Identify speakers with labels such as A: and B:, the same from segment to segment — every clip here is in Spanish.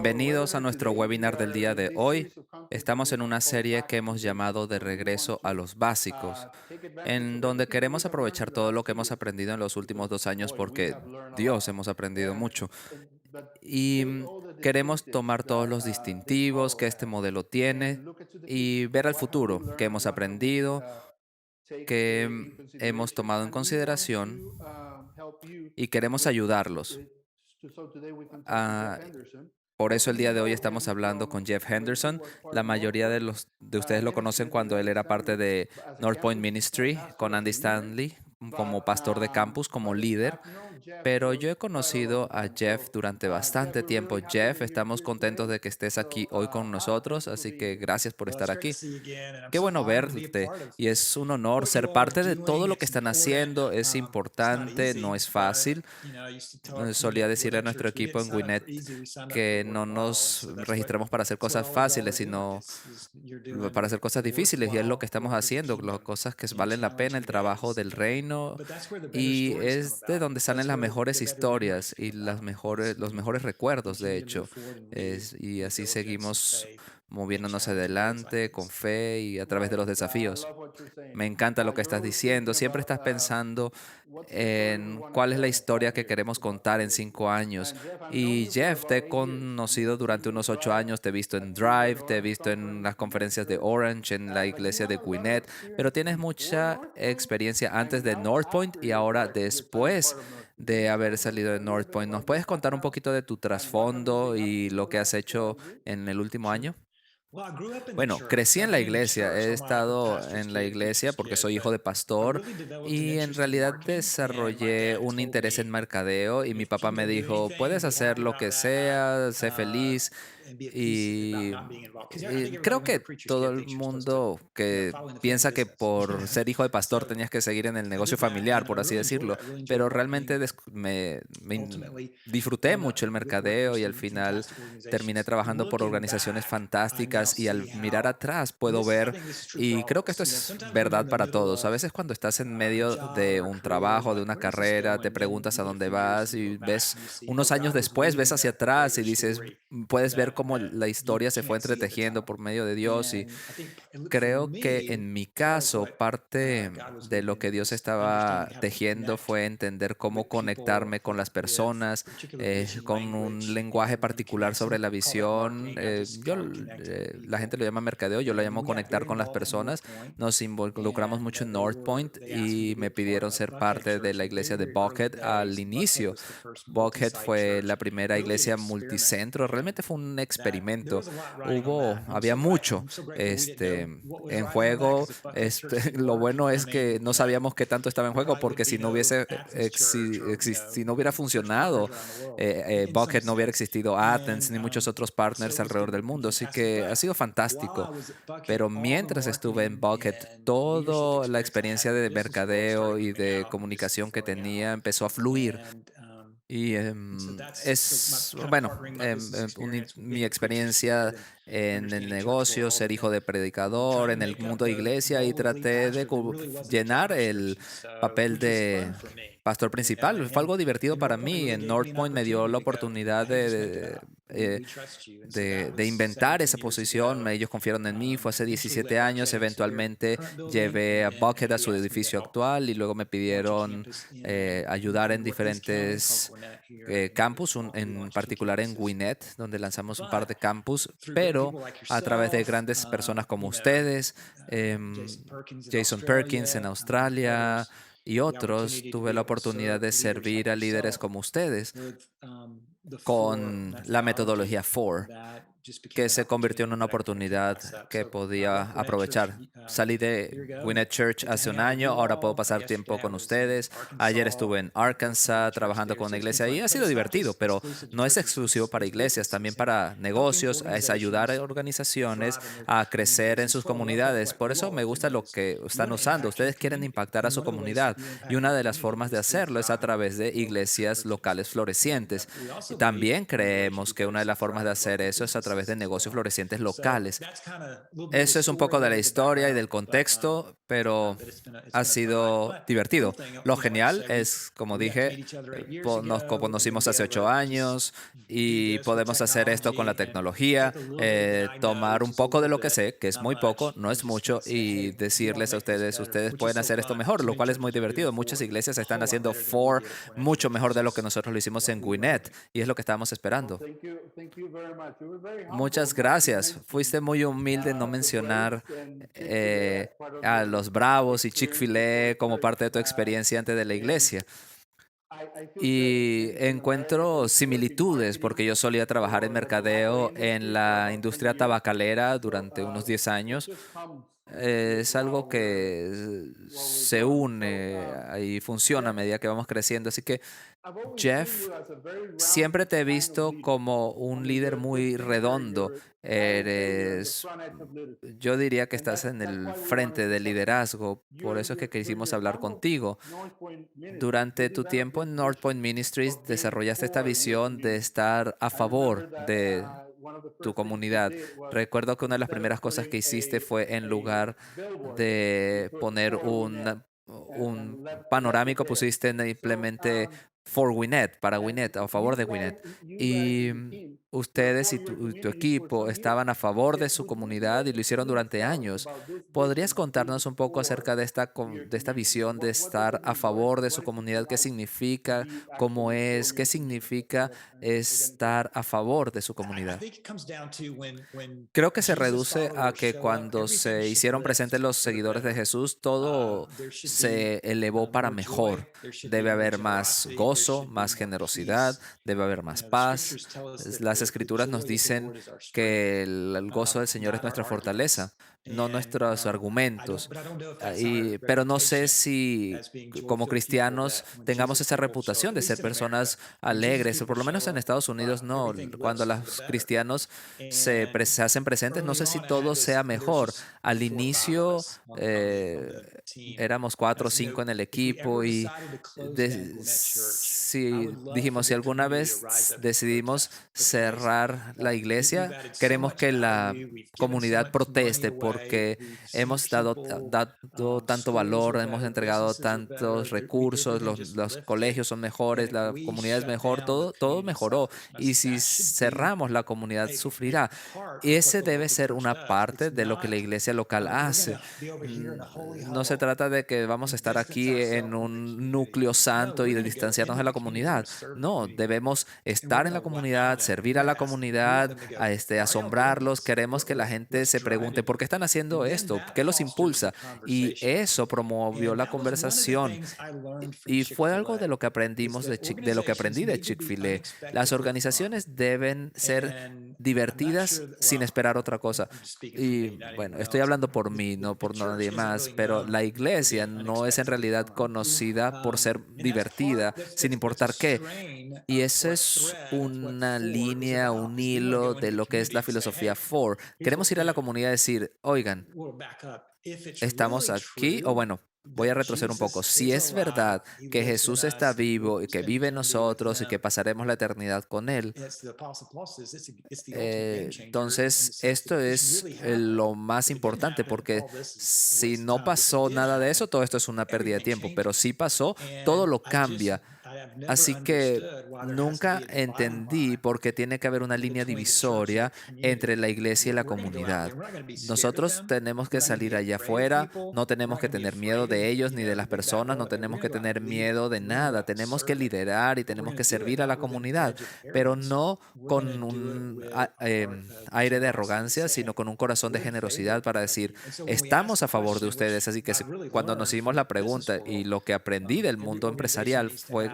A: Bienvenidos a nuestro webinar del día de hoy. Estamos en una serie que hemos llamado De regreso a los básicos, en donde queremos aprovechar todo lo que hemos aprendido en los últimos 2 años porque Dios hemos aprendido mucho. Y queremos tomar todos los distintivos que este modelo tiene y ver al futuro, que hemos aprendido, que hemos tomado en consideración y queremos ayudarlos. Ah, Por eso el día de hoy estamos hablando con Jeff Henderson. La mayoría de ustedes lo conocen cuando él era parte de North Point Ministry con Andy Stanley como pastor de campus, como líder. Pero yo he conocido a Jeff durante bastante tiempo. Jeff, estamos contentos de que estés aquí hoy con nosotros, así que gracias por
B: Well,
A: estar
B: it's great to
A: aquí.
B: see you again, and I'm
A: Qué
B: so
A: bueno
B: honored to be a
A: verte
B: part of
A: y es un honor
B: what you
A: ser
B: all are
A: parte de todo
B: doing.
A: lo que
B: It's
A: están
B: important.
A: haciendo. Es
B: It's not
A: importante, no
B: easy,
A: es
B: but
A: fácil.
B: I used to tell
A: Solía
B: with
A: decirle a
B: our
A: nuestro
B: church, we
A: equipo
B: didn't
A: en
B: sign up for
A: Gwinnett
B: easy, we signed up for
A: que no
B: worthwhile, and
A: nos
B: so
A: registramos para hacer
B: that's what
A: cosas
B: all y'all
A: fáciles,
B: are doing
A: sino
B: is you're doing
A: para hacer cosas
B: the
A: difíciles, y es lo que
B: worthwhile
A: estamos
B: work of the
A: haciendo, las
B: kingdom
A: cosas que
B: in
A: valen la pena, el
B: challenging
A: trabajo
B: ways.
A: del reino,
B: But that's where the better
A: y
B: stories come
A: es de
B: about.
A: donde salen
B: That's
A: las
B: where
A: mejores
B: the better memories
A: historias y
B: come about as
A: los
B: we
A: mejores recuerdos, de
B: continue to move
A: hecho.
B: forward and lead
A: Y
B: with
A: así
B: diligence and
A: seguimos
B: faith in
A: moviéndonos
B: challenging ways like
A: adelante con
B: these.
A: fe y a través de los desafíos. Me encanta lo que estás diciendo. Siempre estás pensando en cuál es la historia que queremos contar en 5 años. Y Jeff, te he conocido durante unos 8 años, te he visto en Drive, te he visto en las conferencias de Orange, en la iglesia de Gwinnett, pero tienes mucha experiencia antes de North Point y ahora después de haber salido de North Point. ¿Nos puedes contar un poquito de tu trasfondo y lo que has hecho en el último
B: Sure.
A: año?
B: Well, I grew up in the
A: Bueno,
B: church.
A: crecí
B: So
A: en la
B: being in
A: iglesia,
B: church
A: he
B: all my life, a
A: estado
B: pastor's
A: en la
B: kid,
A: iglesia
B: preacher's
A: porque
B: kid,
A: soy hijo
B: but
A: de
B: I
A: pastor
B: really developed an
A: y en
B: interest in
A: realidad
B: marketing. And my
A: desarrollé
B: dad
A: un
B: told
A: interés en
B: me,
A: mercadeo y mi
B: if
A: papá
B: you
A: me
B: can do
A: dijo,
B: anything,
A: puedes
B: be
A: hacer
B: happy
A: lo
B: about
A: que
B: that,
A: sea, sé
B: uh,
A: feliz.
B: and be at peace about
A: Y
B: not being involved. Because I think everybody,
A: creo
B: when they're a
A: que
B: preacher's
A: todo
B: kid,
A: el
B: thinks you're supposed to,
A: mundo que
B: follow in the family
A: piensa que
B: business.
A: por ser hijo de pastor
B: So
A: tenías que seguir en el
B: I
A: negocio
B: did that,
A: familiar,
B: and I
A: por así
B: really enjoyed
A: decirlo,
B: it. I really enjoyed
A: pero
B: marketing,
A: realmente
B: and ultimately
A: disfruté
B: wound up
A: mucho el
B: working for
A: mercadeo y al
B: some
A: final
B: fantastic
A: terminé
B: organizations.
A: trabajando por
B: Looking
A: organizaciones
B: back, I now
A: fantásticas y
B: see
A: al mirar
B: how,
A: atrás
B: and
A: puedo
B: I
A: ver,
B: think this is true for
A: y
B: all of
A: creo que
B: us.
A: esto es
B: Sometimes when you're
A: verdad
B: in the
A: para
B: middle
A: todos. A
B: of
A: veces cuando estás en
B: a
A: medio
B: job
A: de
B: or a
A: un
B: career, you're
A: trabajo, de
B: like,
A: una
B: where's this
A: carrera, te
B: going? Then
A: preguntas a
B: you get a
A: dónde
B: few years
A: vas
B: and you
A: y
B: look back
A: ves
B: and you see,
A: unos
B: oh,
A: años
B: God was
A: después, ves
B: weaving
A: hacia
B: a
A: atrás
B: greater
A: y dices,
B: story
A: puedes ver
B: that
A: cómo la
B: you
A: historia se fue
B: can't see at the
A: entretejiendo
B: time.
A: por medio de Dios. Y
B: And I think for
A: creo que
B: me,
A: en mi
B: part of
A: caso,
B: what
A: parte
B: God was
A: de lo
B: doing
A: que Dios
B: was
A: estaba
B: understanding how to
A: tejiendo
B: connect
A: fue entender cómo
B: with people
A: conectarme con las
B: with
A: personas,
B: particular vision
A: con un
B: language
A: lenguaje
B: and
A: particular
B: connect. Some
A: sobre la
B: call that
A: visión.
B: marketing. I just call it connecting with
A: La gente
B: people.
A: lo llama mercadeo, yo lo
B: And
A: llamo
B: we got
A: conectar
B: very
A: con las
B: involved in North
A: personas.
B: Point,
A: Nos involucramos
B: and
A: mucho en North Point
B: they asked me
A: y
B: to be
A: me
B: a part
A: pidieron
B: of
A: ser
B: Buckhead
A: parte de
B: Church
A: la
B: in the
A: iglesia
B: very,
A: de
B: very early
A: Buckhead al
B: days. Buckhead
A: inicio.
B: was the first
A: Buckhead
B: multi-site
A: fue
B: church,
A: la primera
B: really an
A: iglesia
B: experiment,
A: multicentro, realmente
B: and
A: fue un
B: that there
A: experimento.
B: was a lot riding on that. And
A: Había mucho
B: I'm so grateful we didn't know what was
A: en
B: riding on that,
A: juego.
B: because if Buckhead Church didn't
A: Lo
B: work,
A: bueno
B: I
A: es que
B: mean,
A: no sabíamos qué tanto estaba en
B: there
A: juego,
B: probably
A: porque
B: wouldn't be
A: si no
B: no
A: hubiese,
B: Athens Church or
A: si no hubiera
B: church
A: funcionado,
B: partners around the world in some
A: Buckhead, no hubiera
B: sense.
A: existido Athens
B: And
A: ni muchos otros
B: so
A: partners
B: it was
A: alrededor del
B: been
A: mundo. Así
B: fantastic.
A: que ha
B: But
A: sido
B: while I
A: fantástico.
B: was at Buckhead,
A: Pero
B: all the
A: mientras estuve en
B: marketing
A: Buckhead,
B: and leadership
A: toda la
B: experience I
A: experiencia
B: had in
A: de
B: business world
A: mercadeo
B: started
A: y
B: coming
A: de
B: out and just
A: comunicación que
B: flowing out.
A: tenía empezó a fluir.
B: And
A: Y
B: so that's so my
A: es,
B: kind of
A: bueno,
B: partnering my business experience with
A: mi
B: being a preacher's kid
A: experiencia
B: and
A: en el
B: understanding church
A: negocio,
B: world,
A: ser
B: and
A: hijo
B: then
A: de
B: trying
A: predicador,
B: to
A: en el
B: make up
A: mundo de
B: the
A: iglesia, y
B: role of lead
A: traté de
B: pastor that really wasn't a job
A: llenar el
B: description. So,
A: papel
B: which was
A: de
B: fun for me.
A: pastor principal. Fue algo divertido
B: And
A: para
B: North Point
A: mí.
B: really
A: En
B: gave me
A: North
B: an
A: Point me dio
B: opportunity
A: la
B: to go,
A: oportunidad
B: hey, just make it up. We trust you. And so that
A: de
B: was
A: inventar esa
B: 17 years
A: posición.
B: ago.
A: Ellos confiaron en mí. Fue hace
B: Eventually lit
A: 17 años.
B: Buckhead to their
A: Eventualmente
B: current building,
A: llevé
B: and
A: a
B: then
A: Buckhead a
B: Andy
A: su
B: asked me to
A: edificio
B: help
A: actual y luego me
B: launch a
A: pidieron
B: campus in
A: ayudar en
B: Northeast County called
A: diferentes
B: Gwinnett here
A: campus,
B: We
A: en
B: launched two
A: particular en
B: campuses.
A: Gwinnett, donde lanzamos un par
B: But
A: de campus,
B: through great
A: pero
B: people like
A: a través de
B: yourself,
A: grandes personas como ustedes,
B: Jason Perkins in
A: Jason Perkins en
B: Australia,
A: Australia
B: others,
A: y
B: the
A: otros,
B: opportunity to
A: tuve
B: be
A: la
B: able to
A: oportunidad
B: serve
A: de
B: leaders
A: servir
B: like
A: a líderes
B: yourself
A: como ustedes
B: with the four
A: con la metodología
B: methodology
A: FOR,
B: that just became
A: que
B: an
A: se convirtió en
B: opportunity
A: una
B: that I couldn't
A: oportunidad
B: pass up.
A: que
B: So I
A: podía
B: left Gwinnett Church
A: aprovechar. Salí
B: a
A: de
B: year ago and
A: Gwinnett Church
B: get to
A: hace
B: hang
A: un
B: out with
A: año,
B: you
A: ahora puedo
B: all.
A: pasar tiempo
B: Yesterday I
A: con
B: was in
A: ustedes. Ayer estuve
B: Arkansas
A: en
B: leading a
A: Arkansas
B: church
A: trabajando
B: there.
A: con
B: So
A: una
B: it's been
A: iglesia y
B: fun.
A: ha
B: But
A: sido
B: it's not
A: divertido,
B: just
A: pero
B: exclusive to
A: no es
B: churches
A: exclusivo para
B: it's
A: iglesias,
B: businesses
A: también
B: and
A: para
B: helping
A: negocios, es ayudar a
B: organizations
A: organizaciones
B: thrive in their
A: a crecer
B: communities.
A: en
B: And
A: sus
B: so what I love about
A: comunidades.
B: what
A: Por
B: you
A: eso
B: all
A: me
B: are
A: gusta
B: doing
A: lo
B: is
A: que
B: you
A: están
B: want to
A: usando.
B: impact your
A: Ustedes quieren
B: community.
A: impactar a
B: And
A: su
B: one of the ways that
A: comunidad
B: you
A: y
B: impact your
A: una de las
B: community
A: formas de
B: is through
A: hacerlo es a
B: thriving
A: través de
B: local
A: iglesias
B: churches.
A: locales
B: And
A: florecientes.
B: we
A: Y
B: also believe
A: también
B: one of the ways you
A: creemos
B: do
A: que
B: that
A: una
B: is
A: de
B: through
A: las formas de
B: thriving
A: hacer
B: local
A: eso es a través de negocios florecientes locales. Eso es un poco de la historia y del contexto, pero ha sido divertido. Lo genial es, como dije, nos conocimos hace 8 años y podemos hacer esto con la tecnología, tomar un poco de lo que sé, que es muy poco, no es mucho, y decirles a ustedes, ustedes pueden hacer esto mejor, lo cual es muy divertido. Muchas iglesias están haciendo for mucho mejor de lo que nosotros lo hicimos en Gwinnett, y es lo que estábamos esperando. Muchas gracias. Fuiste muy humilde en no mencionar a los Bravos y Chick-fil-A como parte de tu experiencia antes de la iglesia. Y encuentro similitudes porque yo solía trabajar en mercadeo en la industria tabacalera durante unos 10 años. Es algo que se une y funciona a medida que vamos creciendo. Así que, Jeff, siempre te he visto como un líder muy redondo. Eres, yo diría que estás en el frente del liderazgo. Por eso es que quisimos hablar contigo. Durante tu tiempo en North Point Ministries desarrollaste esta visión de estar a favor de tu comunidad. Recuerdo que una de las primeras cosas que hiciste fue en lugar de poner un panorámico, pusiste simplemente for Gwinnett, para Gwinnett, a favor de Gwinnett. Y ustedes y tu equipo estaban a favor de su comunidad y lo hicieron durante años. ¿Podrías contarnos un poco acerca de de esta visión de estar a favor de su comunidad? ¿Qué significa? ¿Cómo es? ¿Qué significa estar a favor de su comunidad? Creo que se reduce a que cuando se hicieron presentes los seguidores de Jesús, todo se elevó para mejor. Debe haber más gozo, más generosidad, debe haber más paz. Las escrituras nos dicen que el gozo del Señor es nuestra fortaleza, no nuestros argumentos. Pero no sé si como cristianos tengamos esa reputación de ser personas alegres, o por lo menos en Estados Unidos no. Cuando los cristianos se hacen presentes, no sé si todo sea mejor. Al inicio éramos 4 o 5 en el equipo y si dijimos, si alguna vez decidimos cerrar la iglesia, queremos que la comunidad proteste porque hemos dado tanto valor, hemos entregado tantos recursos, los colegios son mejores, la comunidad es mejor, todo mejoró. Y si cerramos, la comunidad sufrirá. Ese debe ser una parte de lo que la iglesia local hace. No se trata de que vamos a estar aquí en un núcleo santo y de distanciarnos de la comunidad. No, debemos estar en la comunidad, servir a la comunidad, asombrarlos. Queremos que la gente se pregunte, ¿por qué están haciendo esto? ¿Qué los impulsa? Y eso promovió la conversación. Y fue algo de lo que aprendimos de lo que aprendí de Chick-fil-A. Las organizaciones deben ser divertidas sin esperar otra cosa. Y bueno, estoy hablando por mí, no por nadie más, pero la iglesia no es en realidad conocida por ser divertida, sin importar qué. Y eso es una línea, un hilo de lo que es la filosofía FOR. Queremos ir a la comunidad y decir, oigan, estamos aquí, o bueno, voy a retroceder un poco. Si es verdad que Jesús está vivo y que vive en nosotros y que pasaremos la eternidad con Él, entonces esto es lo más importante, porque si no pasó nada de eso, todo esto es una pérdida de tiempo, pero si pasó, todo lo cambia. Así que nunca entendí por qué tiene que haber una línea divisoria entre la iglesia y la comunidad. Nosotros tenemos que salir allá afuera, no tenemos que tener miedo de ellos ni de las personas, no tenemos que tener miedo de nada, tenemos que liderar y tenemos que servir a la comunidad, pero no con un aire de arrogancia, sino con un corazón de generosidad para decir, estamos a favor de ustedes. Así que cuando nos hicimos la pregunta y lo que aprendí del mundo empresarial fue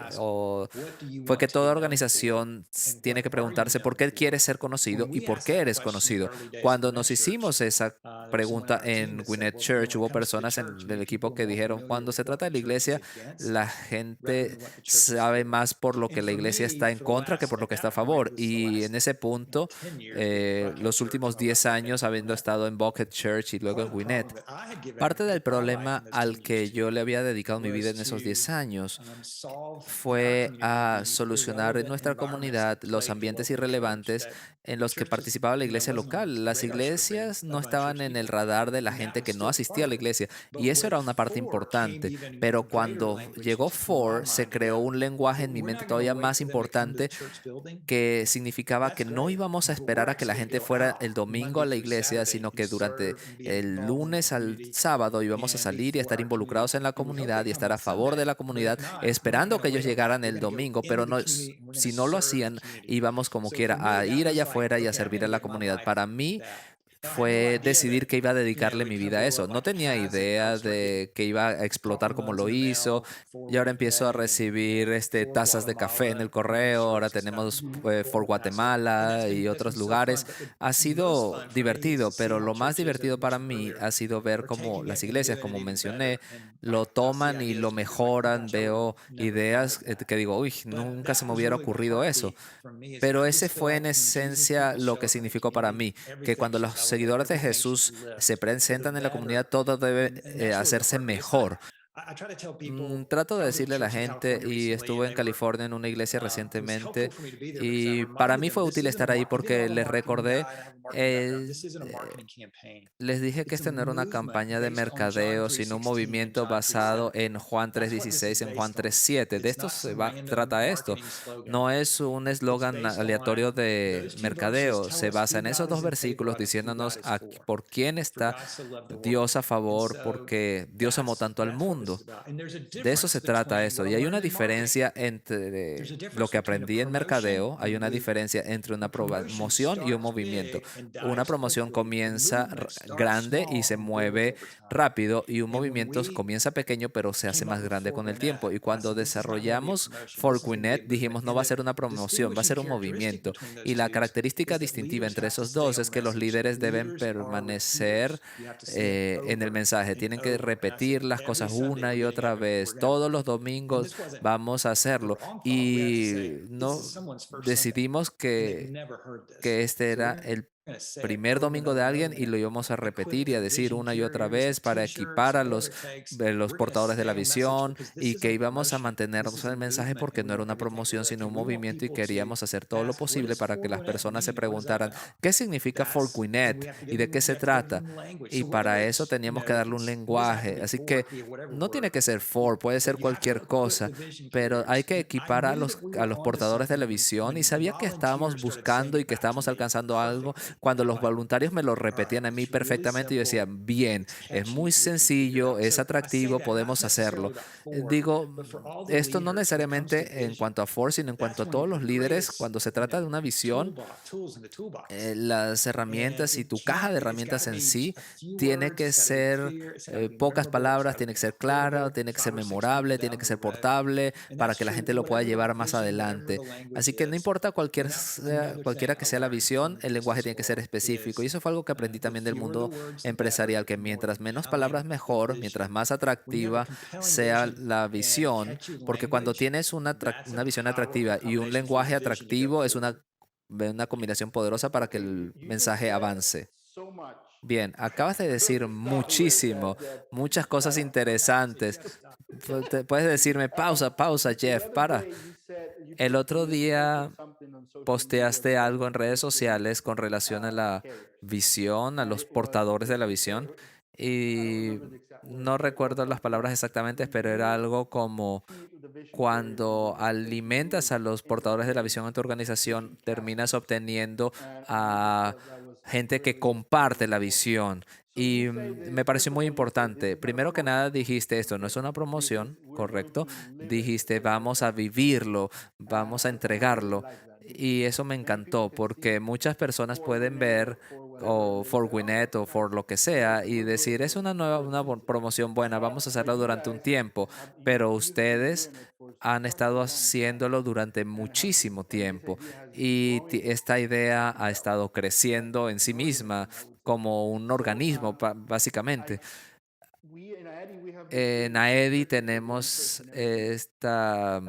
A: que toda organización tiene que preguntarse por qué quieres ser conocido y por qué eres conocido. Cuando nos hicimos esa pregunta en Gwinnett Church, hubo personas en el equipo que dijeron, cuando se trata de la iglesia, la gente sabe más por lo que la iglesia está en contra que por lo que está a favor. Y en ese punto, los últimos 10 años, habiendo estado en Buckhead Church y luego en Gwinnett, parte del problema al que yo le había dedicado mi vida en esos 10 años fue a solucionar en nuestra comunidad los ambientes irrelevantes en los que participaba la iglesia local. Las iglesias no estaban en el radar de la gente que no asistía a la iglesia y eso era una parte importante. Pero cuando llegó Ford, se creó un lenguaje en mi mente todavía más importante que significaba que no íbamos a esperar a que la gente fuera el domingo a la iglesia, sino que durante el lunes al sábado íbamos a salir y a estar involucrados en la comunidad y estar a favor de la comunidad, esperando que ellos llegaran el domingo, pero no, si no lo hacían, íbamos como quiera a ir allá afuera y a servir a la comunidad. Para mí, fue decidir que iba a dedicarle mi vida a eso. No tenía idea de que iba a explotar como lo hizo. Y ahora empiezo a recibir tazas de café en el correo. Ahora tenemos For Guatemala y otros lugares. Ha sido divertido, pero lo más divertido para mí ha sido ver cómo las iglesias, como mencioné, lo toman y lo mejoran. Veo ideas que digo, uy, nunca se me hubiera ocurrido eso. Pero ese fue en esencia lo que significó para mí, que cuando los seguidores de Jesús se presentan en la comunidad, todo debe hacerse mejor. Trato de decirle a la gente, y estuve en California en una iglesia recientemente, y para mí fue útil estar ahí porque les recordé, les dije que este no era una campaña de mercadeo, sino un movimiento basado en Juan 3:16, en Juan 3:7. De esto trata esto. No es un eslogan aleatorio de mercadeo. Se basa en esos dos versículos diciéndonos por quién está Dios a favor, porque Dios amó tanto al mundo. De eso se trata esto. Y hay una diferencia entre lo que aprendí en mercadeo, hay una diferencia entre una promoción y un movimiento. Una promoción comienza grande y se mueve rápido y un movimiento comienza pequeño pero se hace más grande con el tiempo. Y cuando desarrollamos Forquinet dijimos no va a ser una promoción, va a ser un movimiento. Y la característica distintiva entre esos dos es que los líderes deben permanecer en el mensaje, tienen que repetir las cosas una y otra vez. Todos los domingos vamos a hacerlo. Y no decidimos que este era el primer domingo de alguien y lo íbamos a repetir y a decir una y otra vez para equipar a los portadores de la visión y que íbamos a mantenernos en el mensaje porque no era una promoción sino un movimiento y queríamos hacer todo lo posible para que las personas se preguntaran ¿qué significa Forquinet y de qué se trata? Y para eso teníamos que darle un lenguaje. Así que no tiene que ser for, puede ser cualquier cosa, pero hay que equipar a los portadores de la visión. Y sabía que estábamos buscando y que estábamos alcanzando algo cuando los voluntarios me lo repetían a mí perfectamente. Yo decía, bien, es muy sencillo, es atractivo, podemos hacerlo. Digo, esto no necesariamente en cuanto a for, sino en cuanto a todos los líderes, cuando se trata de una visión las herramientas y tu caja de herramientas en sí tiene que ser pocas palabras, tiene que ser clara, tiene que ser memorable, tiene que ser portable para que la gente lo pueda llevar más adelante. Así que no importa cualquiera que sea la visión, el lenguaje tiene que ser específico. Y eso fue algo que aprendí también del mundo empresarial, que mientras menos palabras mejor, mientras más atractiva sea la visión, porque cuando tienes una visión atractiva y un lenguaje atractivo es una combinación poderosa para que el mensaje avance. Bien, acabas de decir muchísimo, muchas cosas interesantes. Puedes decirme, pausa, pausa, Jeff, para. El otro día posteaste algo en redes sociales con relación a la visión, a los portadores de la visión, y no recuerdo las palabras exactamente, pero era algo como cuando alimentas a los portadores de la visión en tu organización, terminas obteniendo a gente que comparte la visión. Y me pareció muy importante. Primero que nada dijiste esto, no es una promoción, ¿correcto? Dijiste, vamos a vivirlo, vamos a entregarlo. Y eso me encantó porque muchas personas pueden ver o for Winnet o for lo que sea y decir, es una promoción buena, vamos a hacerla durante un tiempo, pero ustedes han estado haciéndolo durante muchísimo tiempo y esta idea ha estado creciendo en sí misma como un organismo, básicamente. En AEDI tenemos esta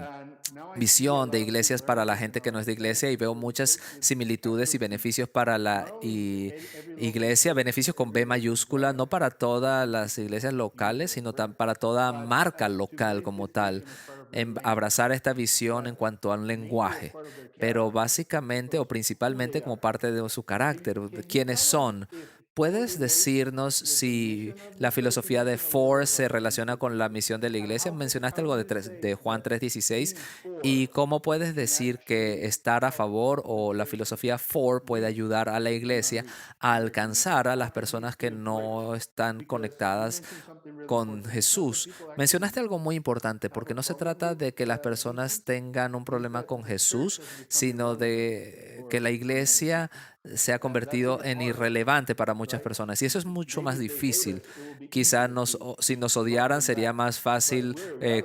A: visión de iglesias para la gente que no es de iglesia y veo muchas similitudes y beneficios para la iglesia, beneficios con B mayúscula, no para todas las iglesias locales, sino para toda marca local como tal. en abrazar esta visión en cuanto al lenguaje, pero básicamente o principalmente como parte de su carácter, de quiénes son. ¿Puedes decirnos si la filosofía de Ford se relaciona con la misión de la iglesia? Mencionaste algo de Juan 3:16 y cómo puedes decir que estar a favor o la filosofía Ford puede ayudar a la iglesia a alcanzar a las personas que no están conectadas con Jesús. Mencionaste algo muy importante, porque no se trata de que las personas tengan un problema con Jesús, sino de que la iglesia se ha convertido en irrelevante para muchas personas. Y eso es mucho más difícil. Quizá si nos odiaran sería más fácil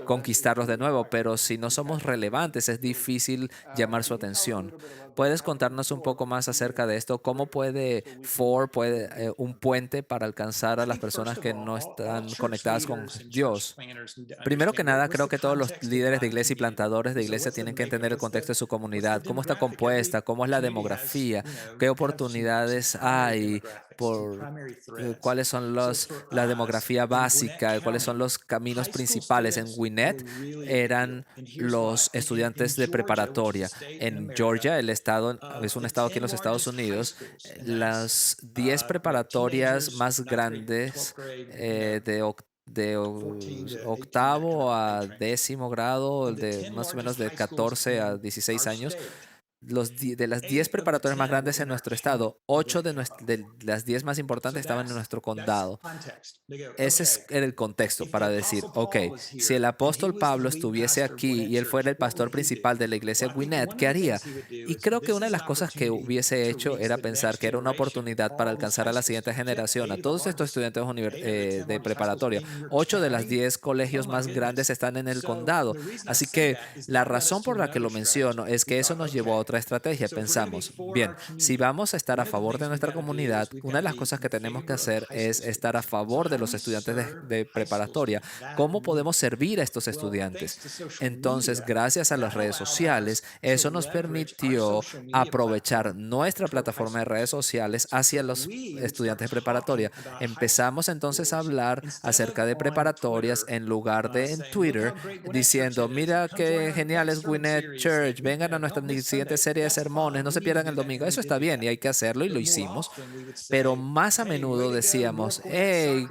A: conquistarlos de nuevo, pero si no somos relevantes es difícil llamar su atención. ¿Puedes contarnos un poco más acerca de esto? ¿Cómo puede un puente para alcanzar a las personas que no están conectadas con Dios? Primero que nada, creo que todos los líderes de iglesia y plantadores de iglesia tienen que entender el contexto de su comunidad, cómo está compuesta, cómo es la demografía, qué oportunidades hay, cuáles son la demografía básica, cuáles son los caminos principales. En Gwinnett eran los estudiantes de preparatoria. En Georgia, el estado es un estado aquí en los Estados Unidos, las 10 preparatorias más grandes octavo a décimo grado, de más o menos de 14 a 16 años, de las 10 preparatorias más grandes en nuestro estado, 8 de las 10 más importantes estaban en nuestro condado. Era el contexto para decir, ok, si el apóstol Pablo estuviese aquí y él fuera el pastor principal de la iglesia Gwinnett, ¿qué haría? Y creo que una de las cosas que hubiese hecho era pensar que era una oportunidad para alcanzar a la siguiente generación, a todos estos estudiantes de preparatoria. 8 de las 10 colegios más grandes están en el condado. Así que la razón por la que lo menciono es que eso nos llevó a otra estrategia. Pensamos, bien, si vamos a estar a favor de nuestra comunidad, una de las cosas que tenemos que hacer es estar a favor de los estudiantes de preparatoria. ¿Cómo podemos servir a estos estudiantes? Entonces, gracias a las redes sociales, eso nos permitió aprovechar nuestra plataforma de redes sociales hacia los estudiantes de preparatoria. Empezamos entonces a hablar acerca de preparatorias en lugar de en Twitter, diciendo, mira qué genial es Gwinnett Church, vengan a nuestra siguiente serie de sermones, no se pierdan el domingo. Eso está bien y hay que hacerlo y lo hicimos, pero más a menudo decíamos, hey,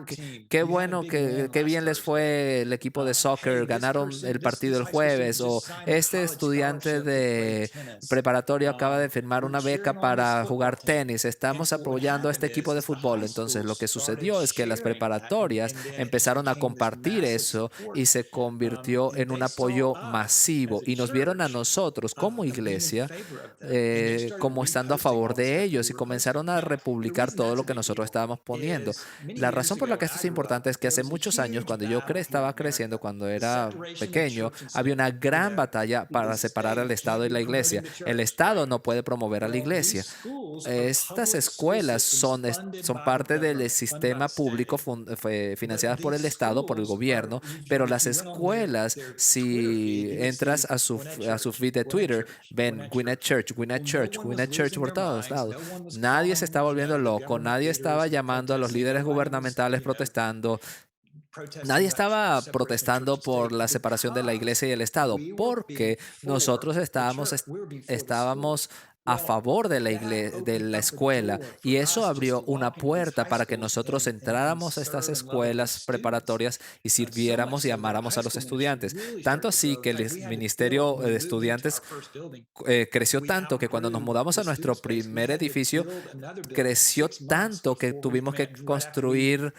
A: qué bueno, qué bien les fue el equipo de soccer, ganaron el partido el jueves, o este estudiante de preparatoria acaba de firmar una beca para jugar tenis, estamos apoyando a este equipo de fútbol. Entonces lo que sucedió es que las preparatorias empezaron a compartir eso y se convirtió en un apoyo masivo y nos vieron a nosotros como iglesia como estando a favor de ellos y comenzaron a republicar todo lo que nosotros estábamos poniendo. La razón por la que esto es importante es que hace muchos años, cuando estaba creciendo, cuando era pequeño, había una gran batalla para separar al Estado y la iglesia. El Estado no puede promover a la iglesia. Estas escuelas son parte del sistema público financiadas por el Estado, por el gobierno, pero las escuelas, si entras a su feed de Twitter, ven Gwinnett Church, Gwinnett Church, Gwinnett Church por todos lados. Nadie se estaba volviendo loco, nadie estaba llamando a los líderes gubernamentales protestando. Nadie estaba protestando por la separación de la iglesia y el Estado, porque nosotros estábamos a favor de de la escuela y eso abrió una puerta para que nosotros entráramos a estas escuelas preparatorias y sirviéramos y amáramos a los estudiantes. Tanto así que el ministerio de estudiantes creció tanto que cuando nos mudamos a nuestro primer edificio, creció tanto que tuvimos que construir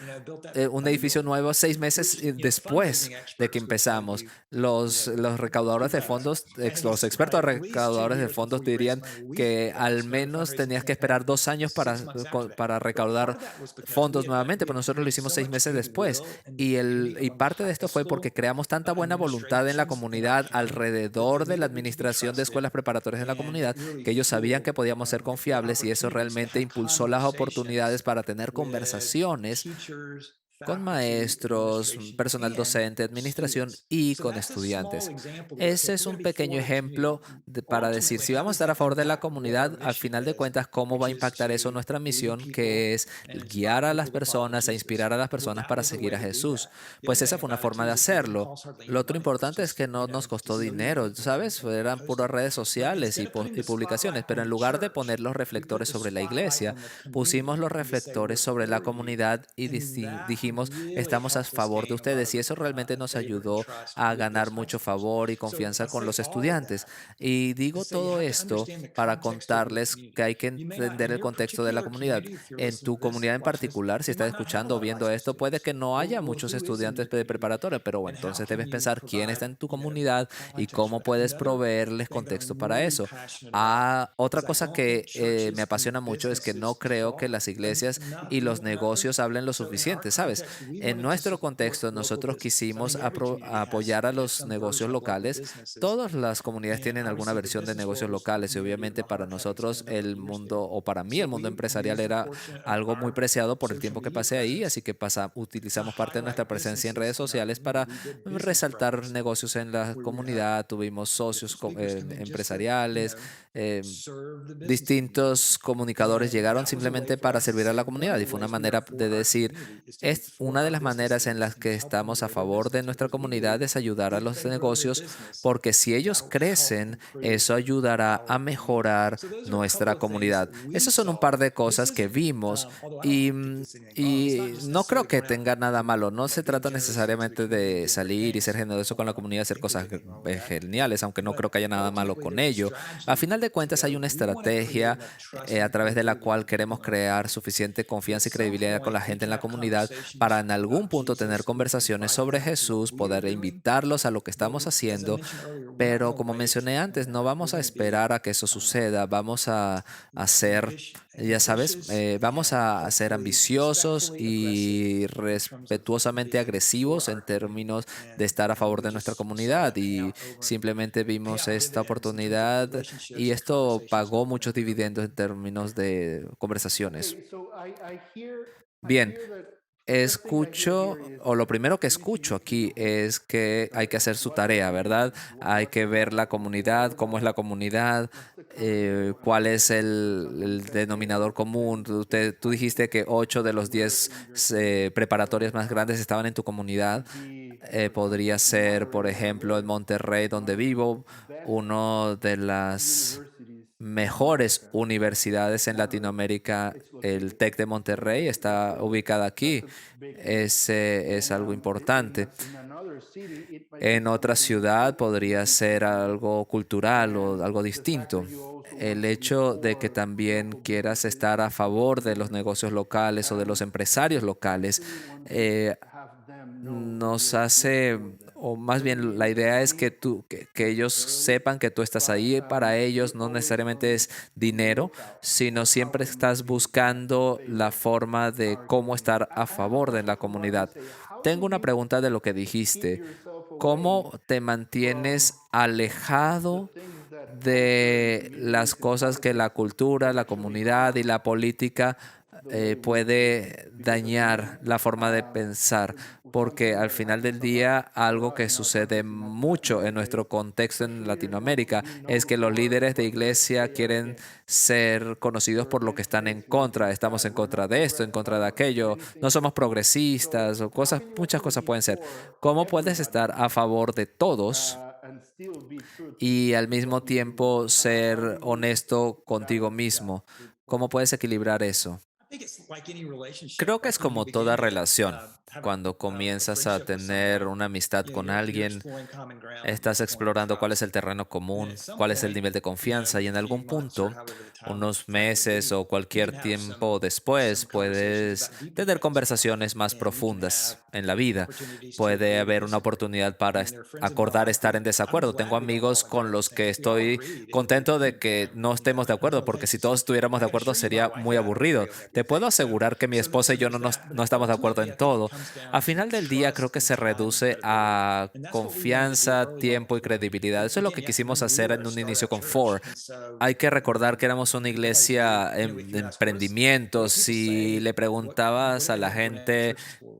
A: un edificio nuevo 6 meses después de que empezamos. Los recaudadores de fondos, los expertos recaudadores de fondos dirían que al menos tenías que esperar 2 años para recaudar fondos nuevamente, pero nosotros lo hicimos 6 meses después. Y parte de esto fue porque creamos tanta buena voluntad en la comunidad alrededor de la administración de escuelas preparatorias en la comunidad que ellos sabían que podíamos ser confiables y eso realmente impulsó las oportunidades para tener conversaciones con maestros, personal docente, administración y con estudiantes. Ese es un pequeño ejemplo para decir, si vamos a estar a favor de la comunidad, al final de cuentas, ¿cómo va a impactar eso nuestra misión, que es guiar a las personas e inspirar a las personas para seguir a Jesús? Pues esa fue una forma de hacerlo. Lo otro importante es que no nos costó dinero, ¿sabes? Eran puras redes sociales y publicaciones, pero en lugar de poner los reflectores sobre la iglesia, pusimos los reflectores sobre la comunidad y dijimos, estamos a favor de ustedes. Y eso realmente nos ayudó a ganar mucho favor y confianza con los estudiantes. Y digo todo esto para contarles que hay que entender el contexto de la comunidad. En tu comunidad en particular, si estás escuchando o viendo esto, puede que no haya muchos estudiantes de preparatoria, pero bueno, entonces debes pensar quién está en tu comunidad y cómo puedes proveerles contexto para eso. Otra cosa que me apasiona mucho es que no creo que las iglesias y los negocios hablen lo suficiente, ¿sabes? En nuestro contexto, nosotros quisimos apoyar a los negocios locales. Todas las comunidades tienen alguna versión de negocios locales y obviamente para nosotros el mundo, o para mí el mundo empresarial era algo muy preciado por el tiempo que pasé ahí, así que utilizamos parte de nuestra presencia en redes sociales para resaltar negocios en la comunidad. Tuvimos socios empresariales, eh, distintos comunicadores llegaron simplemente para servir a la comunidad y fue una manera de decir, es una de las maneras en las que estamos a favor de nuestra comunidad es ayudar a los negocios porque si ellos crecen, eso ayudará a mejorar nuestra comunidad. Esas son un par de cosas que vimos y no creo que tenga nada malo. No se trata necesariamente de salir y ser generoso con la comunidad, hacer cosas geniales, aunque no creo que haya nada malo con ello. A final de cuentas, hay una estrategia a través de la cual queremos crear suficiente confianza y credibilidad con la gente en la comunidad para en algún punto tener conversaciones sobre Jesús, poder invitarlos a lo que estamos haciendo, pero como mencioné antes, no vamos a esperar a que eso suceda, vamos a hacer, ya sabes, vamos a ser ambiciosos y respetuosamente agresivos en términos de estar a favor de nuestra comunidad y simplemente vimos esta oportunidad y esto pagó muchos dividendos en términos de conversaciones. Bien, escucho, o lo primero que escucho aquí es que hay que hacer su tarea, ¿verdad? Hay que ver la comunidad, cómo es la comunidad, cuál es el denominador común. Tú dijiste que 8 de los 10 preparatorias más grandes estaban en tu comunidad. Podría ser, por ejemplo, en Monterrey, donde vivo, uno de las mejores universidades en Latinoamérica, el TEC de Monterrey, está ubicada aquí. Ese es algo importante. En otra ciudad podría ser algo cultural o algo distinto. El hecho de que también quieras estar a favor de los negocios locales o de los empresarios locales eh, nos hace, o más bien la idea es que que ellos sepan que tú estás ahí para ellos, no necesariamente es dinero, sino siempre estás buscando la forma de cómo estar a favor de la comunidad. Tengo una pregunta de lo que dijiste. ¿Cómo te mantienes alejado de las cosas que la cultura, la comunidad y la política puede dañar la forma de pensar? Porque al final del día, algo que sucede mucho en nuestro contexto en Latinoamérica es que los líderes de iglesia quieren ser conocidos por lo que están en contra. Estamos en contra de esto, en contra de aquello, no somos progresistas o cosas, muchas cosas pueden ser. ¿Cómo puedes estar a favor de todos y al mismo tiempo ser honesto contigo mismo? ¿Cómo puedes equilibrar eso? Creo que es como toda relación. Cuando comienzas a tener una amistad con alguien, estás explorando cuál es el terreno común, cuál es el nivel de confianza y en algún punto, unos meses o cualquier tiempo después, puedes tener conversaciones más profundas en la vida. Puede haber una oportunidad para acordar estar en desacuerdo. Tengo amigos con los que estoy contento de que no estemos de acuerdo, porque si todos estuviéramos de acuerdo sería muy aburrido. Te puedo asegurar que mi esposa y yo no estamos de acuerdo en todo, A final del día creo que se reduce a confianza, tiempo y credibilidad. Eso es lo que quisimos hacer en un inicio con Four. Hay que recordar que éramos una iglesia de emprendimientos. Si le preguntabas a la gente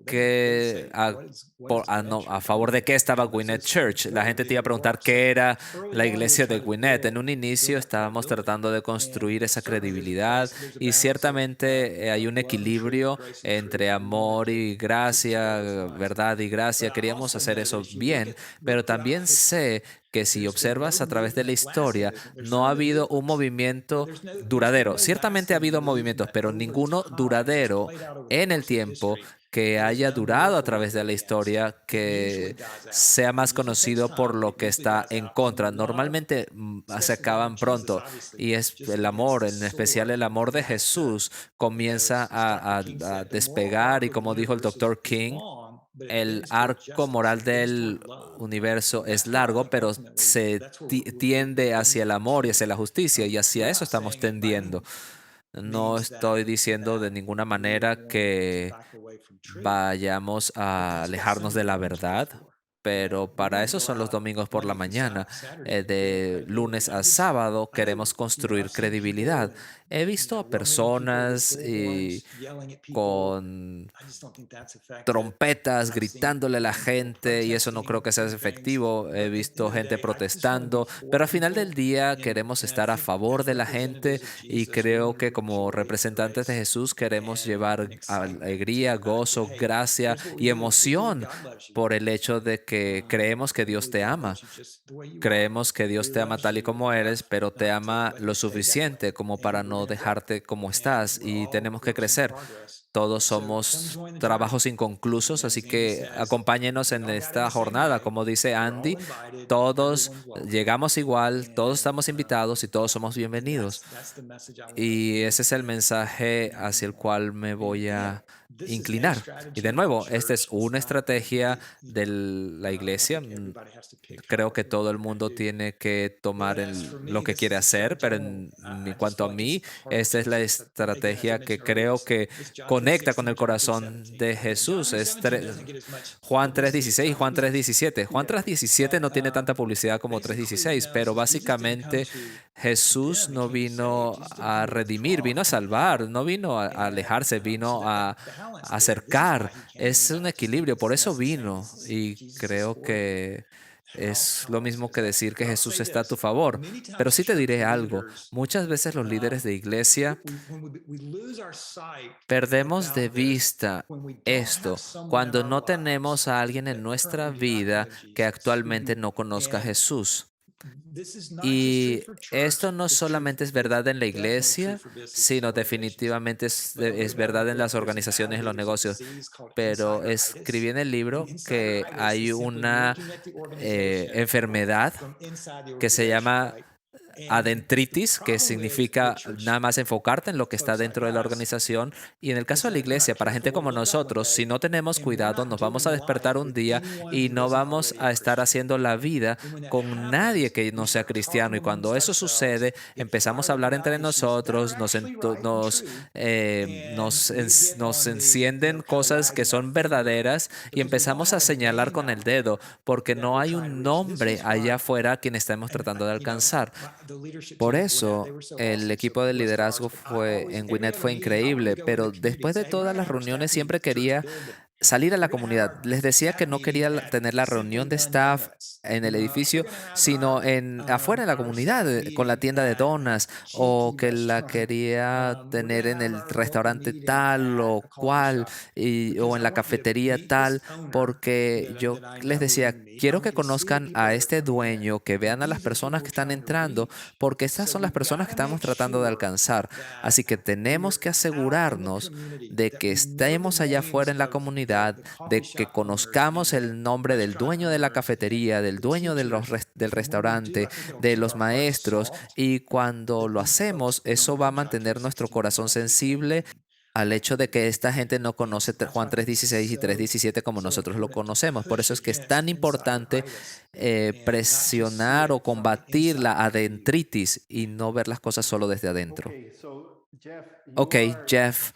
A: que a favor de qué estaba Gwinnett Church, la gente te iba a preguntar qué era la iglesia de Gwinnett. En un inicio estábamos tratando de construir esa credibilidad y ciertamente hay un equilibrio entre amor y gracia, verdad y gracia. Queríamos hacer eso bien, pero también sé que si observas a través de la historia, no ha habido un movimiento duradero. Ciertamente ha habido movimientos, pero ninguno duradero en el tiempo que haya durado a través de la historia, que sea más conocido por lo que está en contra. Normalmente se acaban pronto y es el amor, en especial el amor de Jesús, comienza a despegar y como dijo el doctor King, el arco moral del universo es largo, pero se tiende hacia el amor y hacia la justicia, y hacia eso estamos tendiendo. No estoy diciendo de ninguna manera que vayamos a alejarnos de la verdad, pero para eso son los domingos por la mañana. De lunes a sábado queremos construir credibilidad. He visto a personas con trompetas gritándole a la gente y eso no creo que sea efectivo. He visto gente protestando, pero al final del día queremos estar a favor de la gente y creo que como representantes de Jesús queremos llevar alegría, gozo, gracia y emoción por el hecho de que creemos que Dios te ama. Creemos que Dios te ama tal y como eres, pero te ama lo suficiente como para no dejarte como estás y tenemos que crecer. Todos somos trabajos inconclusos, así que acompáñenos en esta jornada. Como dice Andy, todos llegamos igual, todos estamos invitados y todos somos bienvenidos. Y ese es el mensaje hacia el cual me voy a inclinar. Y de nuevo, esta es una estrategia de la iglesia. Creo que todo el mundo tiene que tomar lo que quiere hacer, pero en cuanto a mí, esta es la estrategia que creo que conecta con el corazón de Jesús. Juan 3:16 y Juan 3:17. Juan 3:17 no tiene tanta publicidad como 3:16, pero básicamente Jesús no vino a redimir, vino a salvar, no vino a alejarse, vino a acercar. Es un equilibrio, por eso vino y creo que es lo mismo que decir que Jesús está a tu favor. Pero sí te diré algo, muchas veces los líderes de iglesia perdemos de vista esto cuando no tenemos a alguien en nuestra vida que actualmente no conozca a Jesús. Y esto no solamente es verdad en la iglesia, sino definitivamente es verdad en las organizaciones y los negocios. Pero escribí en el libro que hay una enfermedad que se llama adentritis, que significa nada más enfocarte en lo que está dentro de la organización. Y en el caso de la iglesia, para gente como nosotros, si no tenemos cuidado, nos vamos a despertar un día y no vamos a estar haciendo la vida con nadie que no sea cristiano. Y cuando eso sucede, empezamos a hablar entre nosotros, nos encienden cosas que son verdaderas y empezamos a señalar con el dedo, porque no hay un nombre allá afuera a quien estamos tratando de alcanzar. Por eso el equipo de liderazgo en Gwinnett fue increíble, pero después de todas las reuniones siempre quería salir a la comunidad. Les decía que no quería tener la reunión de staff en el edificio, sino afuera en la comunidad, con la tienda de donas, o que la quería tener en el restaurante tal o cual, o en la cafetería tal, porque yo les decía, quiero que conozcan a este dueño, que vean a las personas que están entrando, porque estas son las personas que estamos tratando de alcanzar. Así que tenemos que asegurarnos de que estemos allá afuera en la comunidad, de que conozcamos el nombre del dueño de la cafetería, del dueño del restaurante, de los maestros, y cuando lo hacemos, eso va a mantener nuestro corazón sensible al hecho de que esta gente no conoce Juan 3:16 y 3:17 como nosotros lo conocemos. Por eso es que es tan importante presionar o combatir la adentritis y no ver las cosas solo desde adentro. Ok, Jeff,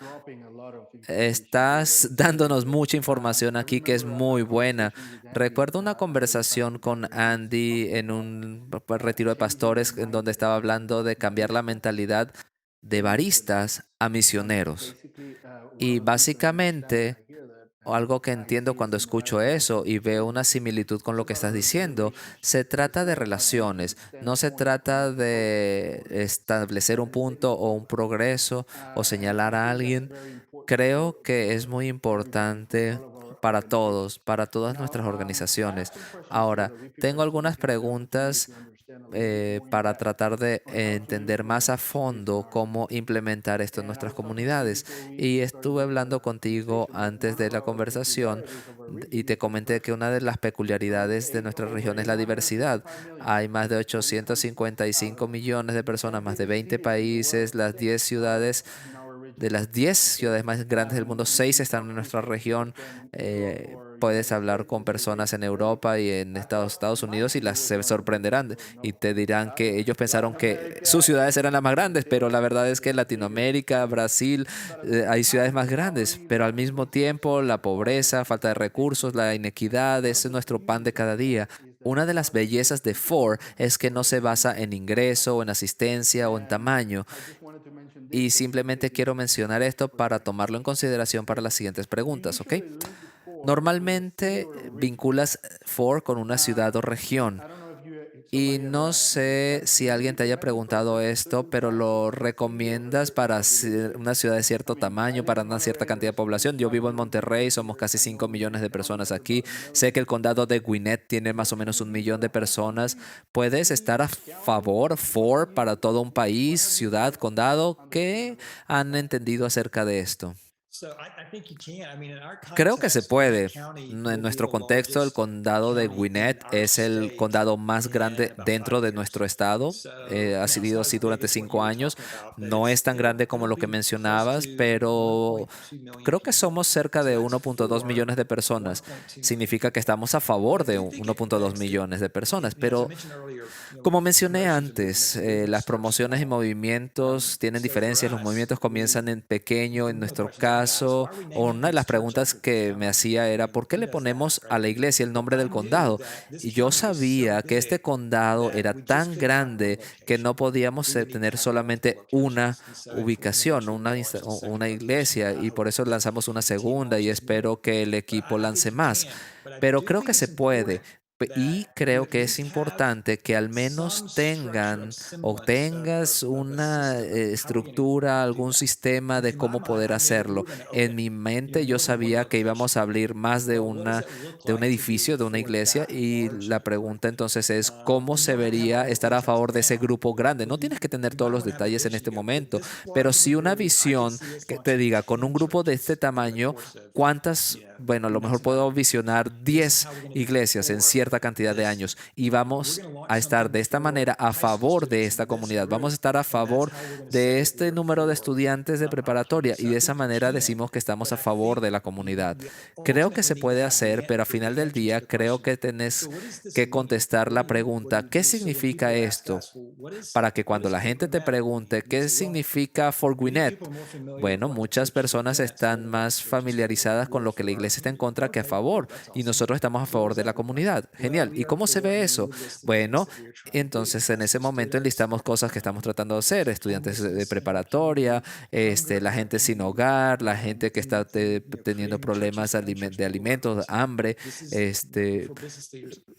A: estás dándonos mucha información aquí que es muy buena. Recuerdo una conversación con Andy en un retiro de pastores en donde estaba hablando de cambiar la mentalidad de baristas a misioneros. Y básicamente, algo que entiendo cuando escucho eso y veo una similitud con lo que estás diciendo, se trata de relaciones, no se trata de establecer un punto o un progreso o señalar a alguien. Creo que es muy importante para todos, para todas nuestras organizaciones. Ahora, tengo algunas preguntas para tratar de entender más a fondo cómo implementar esto en nuestras comunidades. Y estuve hablando contigo antes de la conversación y te comenté que una de las peculiaridades de nuestra región es la diversidad. Hay más de 855 millones de personas, más de 20 países, las 10 ciudades de las 10 ciudades más grandes del mundo, 6 están en nuestra región. Puedes hablar con personas en Europa y en Estados Unidos y las se sorprenderán y te dirán que ellos pensaron que sus ciudades eran las más grandes, pero la verdad es que en Latinoamérica, Brasil, hay ciudades más grandes, pero al mismo tiempo la pobreza, falta de recursos, la inequidad, ese es nuestro pan de cada día. Una de las bellezas de Ford es que no se basa en ingreso o en asistencia o en tamaño. Y simplemente quiero mencionar esto para tomarlo en consideración para las siguientes preguntas, ¿ok? Normalmente vinculas Ford con una ciudad o región. Y no sé si alguien te haya preguntado esto, pero ¿lo recomiendas para una ciudad de cierto tamaño, para una cierta cantidad de población? Yo vivo en Monterrey, somos casi 5 millones de personas aquí. Sé que el condado de Gwinnett tiene más o menos 1 millón de personas. ¿Puedes estar a favor, for, para todo un país, ciudad, condado? ¿Qué han entendido acerca de esto? Creo que se puede. En nuestro contexto, el condado de Gwinnett es el condado más grande dentro de nuestro estado. Ha sido así durante 5 años. No es tan grande como lo que mencionabas, pero creo que somos cerca de 1.2 millones de personas. Significa que estamos a favor de 1.2 millones de personas, pero como mencioné antes, las promociones y movimientos tienen diferencias. Los movimientos comienzan en pequeño, en nuestro caso. Una de las preguntas que me hacía era, ¿por qué le ponemos a la iglesia el nombre del condado? Y yo sabía que este condado era tan grande que no podíamos tener solamente una ubicación, una iglesia, y por eso lanzamos una segunda y espero que el equipo lance más. Pero creo que se puede. Y creo que es importante que al menos tengan o tengas una estructura, algún sistema de cómo poder hacerlo. En mi mente yo sabía que íbamos a abrir más de un edificio, de una iglesia, y la pregunta entonces es, ¿cómo se vería estar a favor de ese grupo grande? No tienes que tener todos los detalles en este momento, pero sí una visión que te diga, con un grupo de este tamaño, ¿cuántas? Bueno, a lo mejor puedo visionar 10 iglesias en cierta cantidad de años y vamos a estar de esta manera a favor de esta comunidad. Vamos a estar a favor de este número de estudiantes de preparatoria y de esa manera decimos que estamos a favor de la comunidad. Creo que se puede hacer, pero al final del día creo que tenés que contestar la pregunta, ¿qué significa esto? Para que cuando la gente te pregunte, ¿qué significa for Gwinnett? Bueno, muchas personas están más familiarizadas con lo que la iglesia está en contra que a favor, y nosotros estamos a favor de la comunidad. Genial. ¿Y cómo se ve eso? Bueno, entonces en ese momento enlistamos cosas que estamos tratando de hacer, estudiantes de preparatoria, la gente sin hogar, la gente que está teniendo problemas de alimentos, hambre, este,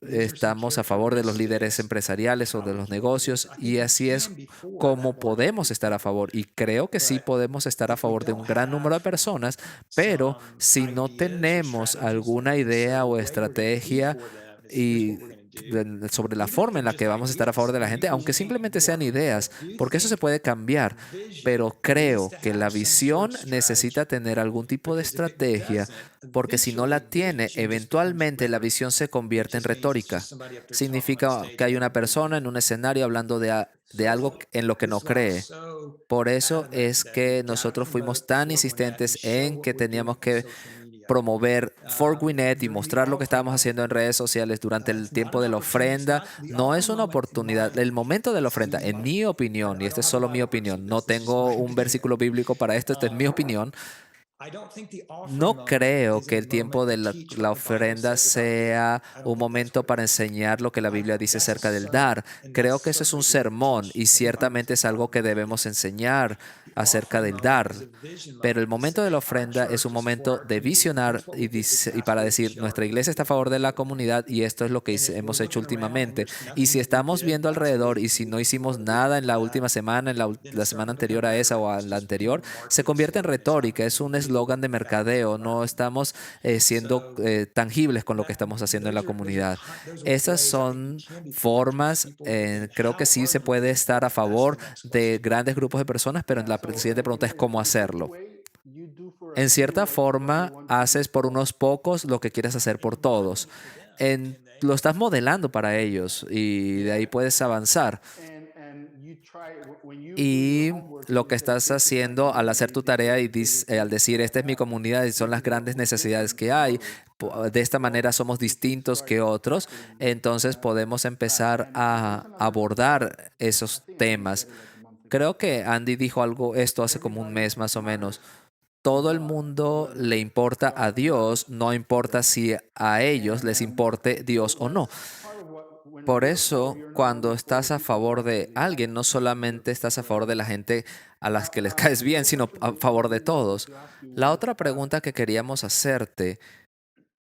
A: estamos a favor de los líderes empresariales o de los negocios y así es como podemos estar a favor. Y creo que sí podemos estar a favor de un gran número de personas, pero si no tenemos alguna idea o estrategia y sobre la forma en la que vamos a estar a favor de la gente, aunque simplemente sean ideas, porque eso se puede cambiar, pero creo que la visión necesita tener algún tipo de estrategia, porque si no la tiene, eventualmente la visión se convierte en retórica. Significa que hay una persona en un escenario hablando de algo en lo que no cree. Por eso es que nosotros fuimos tan insistentes en que teníamos que promover For Gwinnett y mostrar lo que estábamos haciendo en redes sociales durante el tiempo de la ofrenda no es una oportunidad. El momento de la ofrenda, en mi opinión, y esta es solo mi opinión, no tengo un versículo bíblico para esto, esta es mi opinión. No creo que el tiempo de la ofrenda sea un momento para enseñar lo que la Biblia dice acerca del dar. Creo que eso es un sermón y ciertamente es algo que debemos enseñar acerca del dar. Pero el momento de la ofrenda es un momento de visionar y para decir, nuestra iglesia está a favor de la comunidad y esto es lo que hemos hecho últimamente. Y si estamos viendo alrededor y si no hicimos nada en la última semana, en la semana anterior a esa o a la anterior, se convierte en retórica, es un eslogan de mercadeo, no estamos siendo tangibles con lo que estamos haciendo en la comunidad. Esas son formas, creo que sí se puede estar a favor de grandes grupos de personas, pero la siguiente pregunta es cómo hacerlo. En cierta forma, haces por unos pocos lo que quieres hacer por todos. Lo estás modelando para ellos y de ahí puedes avanzar. Y lo que estás haciendo al hacer tu tarea y al decir, esta es mi comunidad y son las grandes necesidades que hay, de esta manera somos distintos que otros, entonces podemos empezar a abordar esos temas. Creo que Andy dijo esto hace como un mes más o menos. Todo el mundo le importa a Dios, no importa si a ellos les importe Dios o no. Por eso, cuando estás a favor de alguien, no solamente estás a favor de la gente a las que les caes bien, sino a favor de todos. La otra pregunta que queríamos hacerte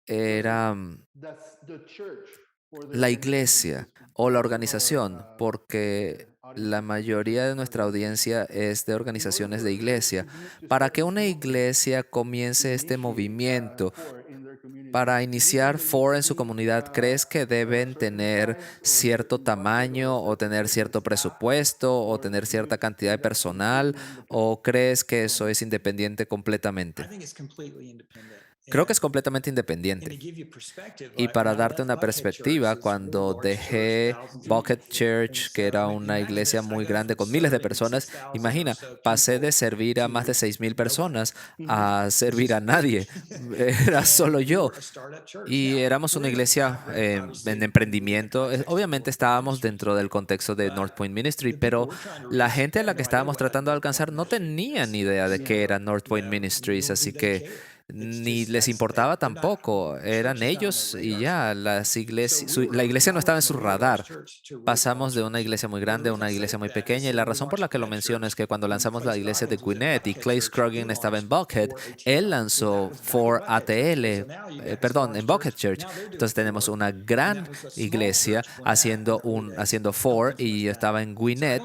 A: era la iglesia o la organización, porque la mayoría de nuestra audiencia es de organizaciones de iglesia. Para que una iglesia comience este movimiento, para iniciar FOR en su comunidad, ¿crees que deben tener cierto tamaño o tener cierto presupuesto o tener cierta cantidad de personal? ¿O crees que eso es independiente completamente? Creo que es completamente independiente. Y para darte una perspectiva, cuando dejé Bucket Church, que era una iglesia muy grande con miles de personas, imagina, pasé de servir a más de 6,000 personas a servir a nadie. Era solo yo. Y éramos una iglesia en emprendimiento. Obviamente estábamos dentro del contexto de North Point Ministry, pero la gente a la que estábamos tratando de alcanzar no tenía ni idea de qué era North Point Ministries, así que ni les importaba tampoco. Eran ellos y ya, la iglesia no estaba en su radar. Pasamos de una iglesia muy grande a una iglesia muy pequeña y la razón por la que lo menciono es que cuando lanzamos la iglesia de Gwinnett y Clay Scroggin estaba en Buckhead, él lanzó For ATL, perdón, en Buckhead Church. Entonces tenemos una gran iglesia haciendo For y yo estaba en Gwinnett,